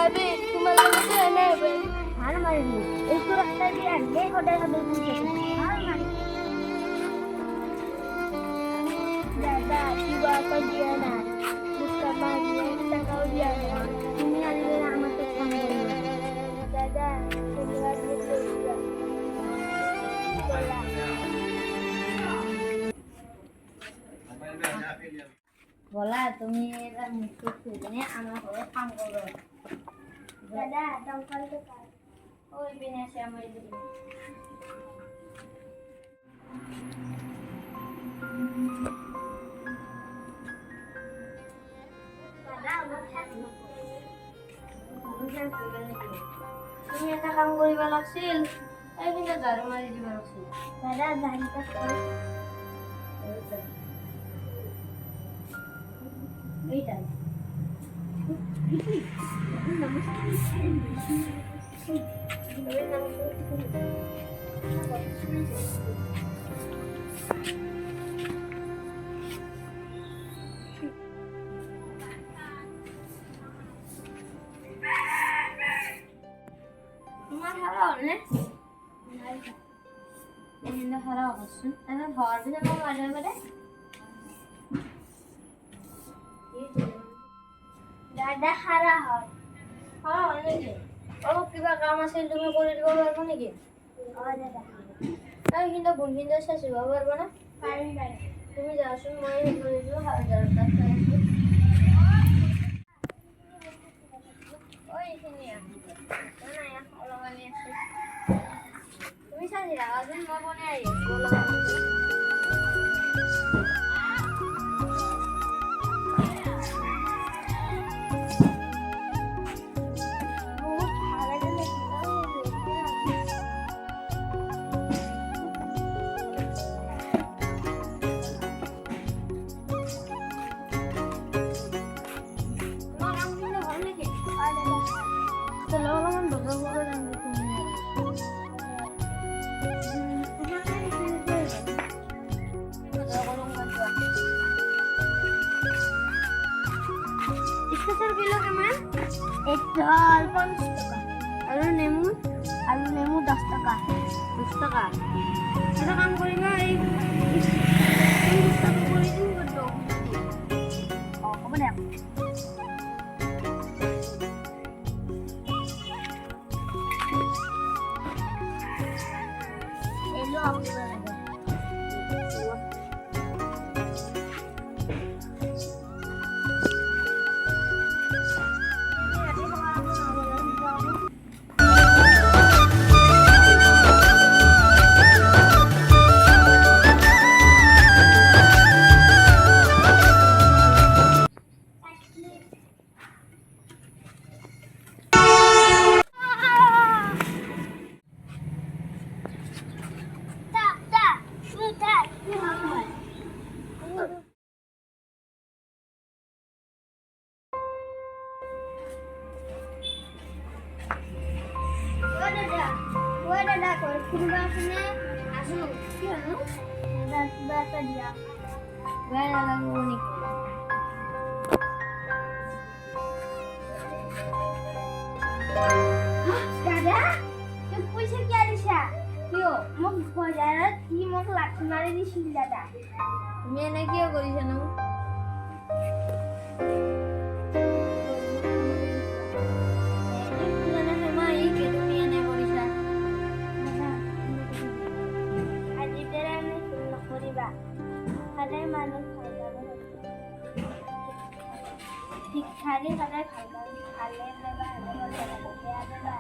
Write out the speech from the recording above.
ভাবি তোমার মতো এনে হবে হার মারিনি এই তো রাস্তা দিয়ে আগে হোটেল হবে হার মারি দাদা কিবা কই দিয়া না মুস্কা মারিয়ে টাকাও দিয়া না তুমি আনলে আমাকে ফোন করবে দাদা তুমি আজকে দিয়া বলা তুমি এবার মুক্ত খুঁজে আমার হয়ে কাম করো দাদা দমকল তো পাই ওই বিনাশে আমার দিদি দাদা আমার সাথে তুমি এটা কাম করিবা লাগছিল এই কিন্তু ঝাড়ু মারি দিবা লাগছিল দাদা জানিটা কই এইটা তোমার হারা হলে এখানে হারা হচ্ছে তাহলে ঘর ভিতরে কোনো মাঝে মাঝে দাদা খারা হয় হারা হল নাকি অলপ কিবা কাম আছিল তুমি কৰি দিব পারবো নাকি দাদা তাই কিন্তু ভুল কিন্তু শেষ হব পারবো না পারি পারি তুমি যাওচোন মই হেৰি কৰি দিওঁ হাজাৰৰ তাত ঐ এইখিনিয়ে নাই অলপ আনি আছে তুমি চাই ৰাখা যেন মই বনাই আহি আছোঁ বহুত ভালো লাগে তোমাৰ কাম কিন্তু হ'ল নেকি দাদা চলো অলপমান বজাৰ কৰিব যাম তুমি স্পেশাল কিলো কিমান একদল 50 টাকা আৰু নেমু আৰ নেমু 10 টাকা 10 টকা এটা কাম কৰিবা এই 20 টকা কৰি দিম কিন্তু হ'ব দে এলো আপনার দাদা করে কিনবা শুনে আসো কি হলো দাদা কিবা একটা দিয়া বেয়া লাগিব নেকি দাদা তুই পয়সা কি আনিছা কিয় মোক বজাৰত কি মোক লাঠি মাৰি দিছিল দাদা তুমি এনে কিয় কৰিছানো আজি দৰে আমি ভুল নকৰিবা সদায় মানুহ ভাল শিক্ষাৰে সদায় ভাল ভালে বেয়া বেয়া